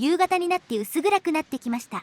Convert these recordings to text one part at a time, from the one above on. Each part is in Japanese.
夕方になって薄暗くなってきました。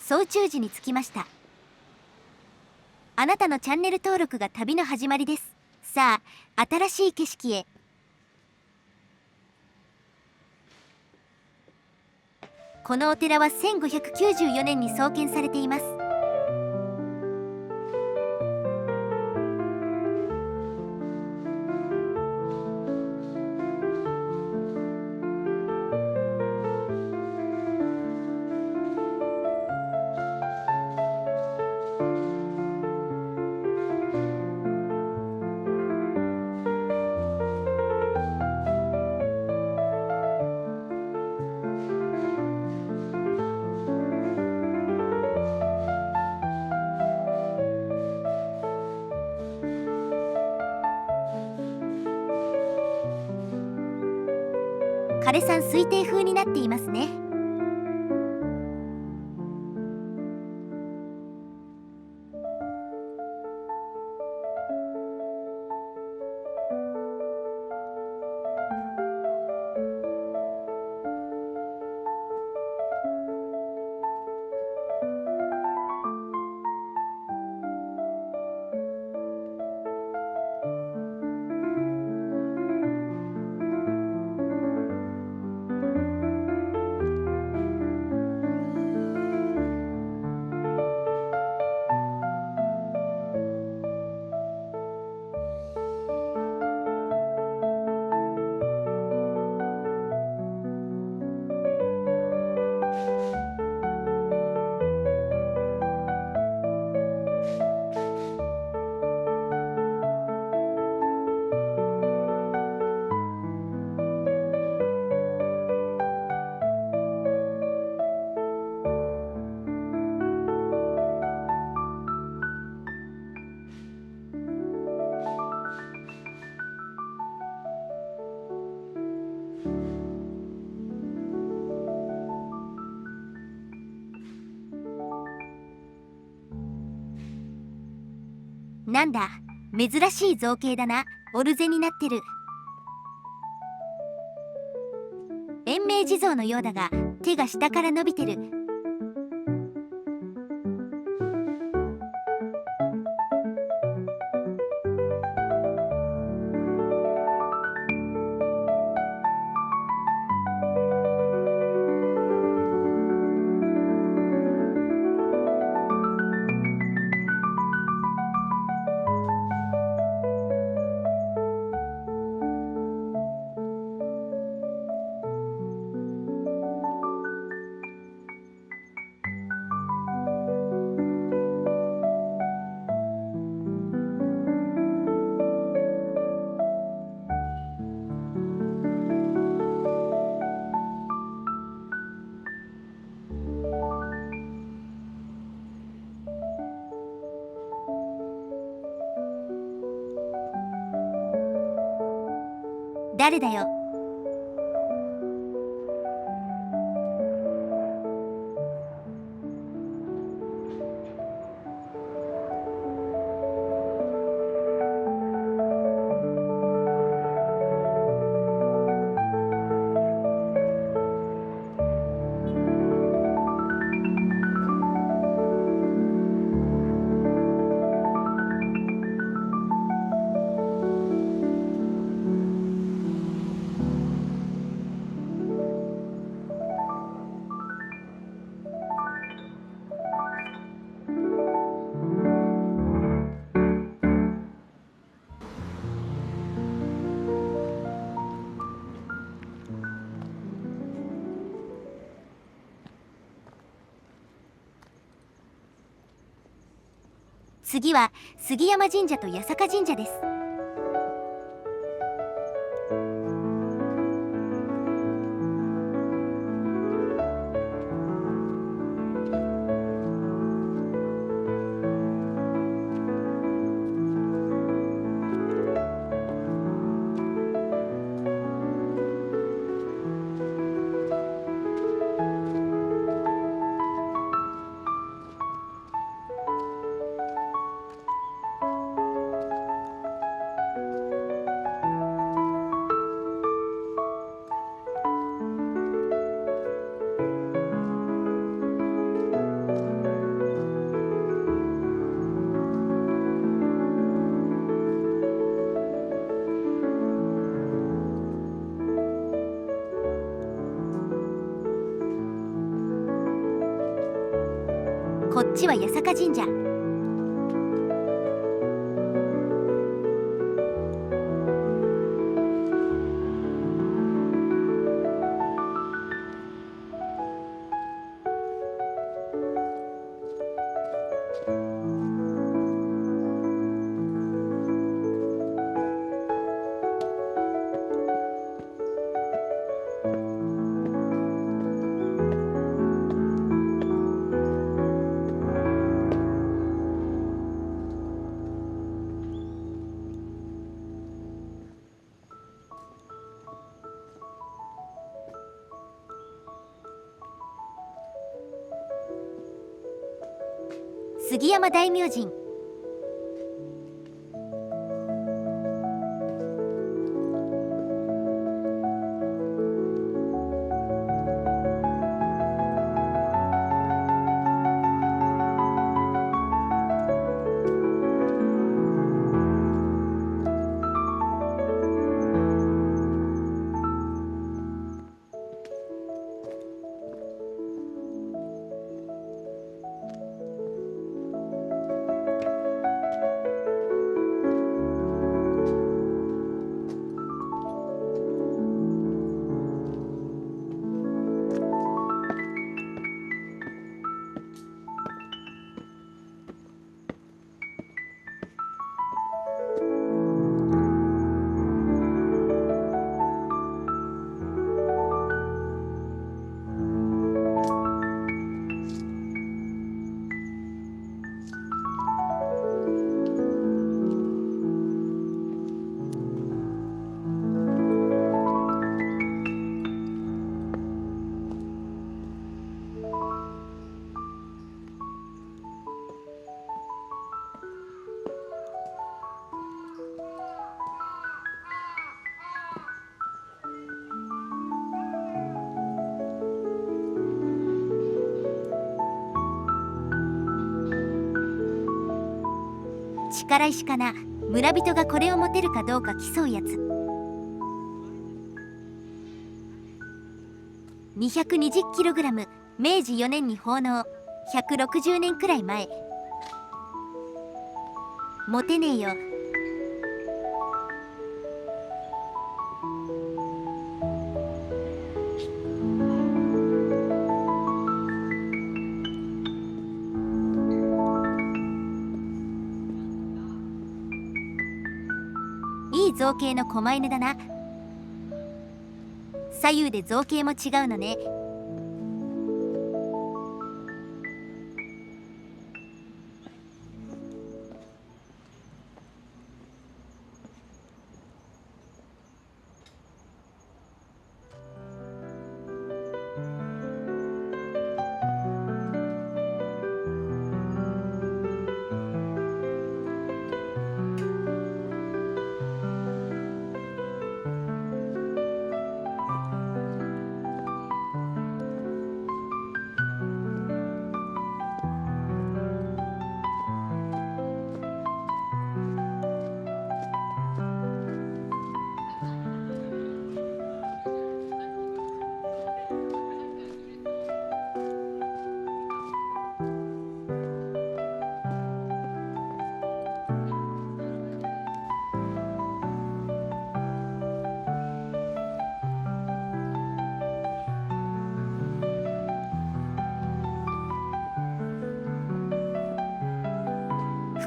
早朝時に着きました。あなたのチャンネル登録が旅の始まりです。さあ、新しい景色へ。このお寺は1594年に創建されています。枯山水庭風になっていますね。なんだ、珍しい造形だな。オルゼになってる。延命地蔵のようだが、手が下から伸びてる。誰だよ。次は杉山神社と八坂神社です。こっちは八坂神社。杉山大明神。力石かな。村人がこれを持てるかどうか競うやつ。 220kg、 明治4年に奉納。160年くらい前。持てねえよ。いい造形の狛犬だな。左右で造形も違うのね。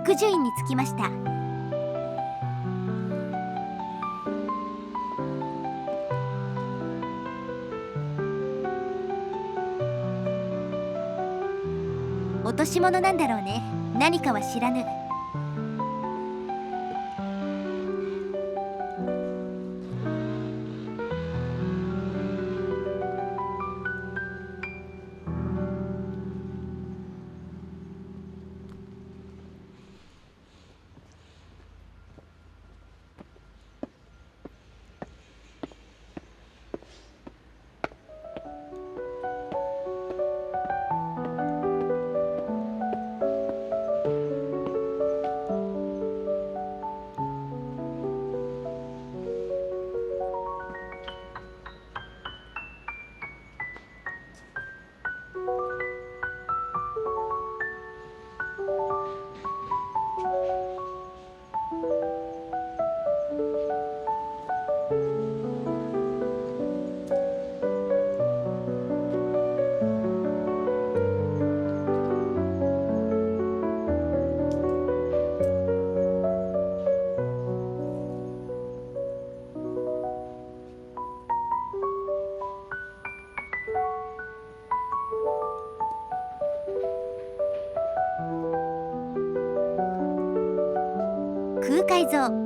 福寿院に着きました。落とし物なんだろうね。何かは知らぬ。空海像。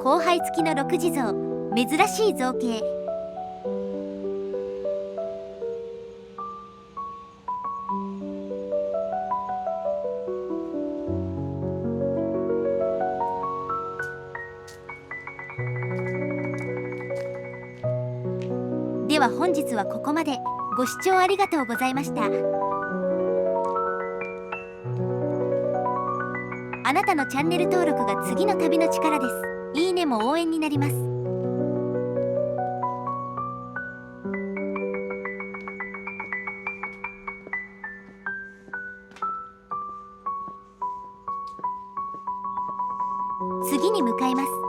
光背付きの六地蔵、珍しい造形。では本日はここまで。ご視聴ありがとうございました。あなたのチャンネル登録が次の旅の力です。いいねも応援になります。次に向かいます。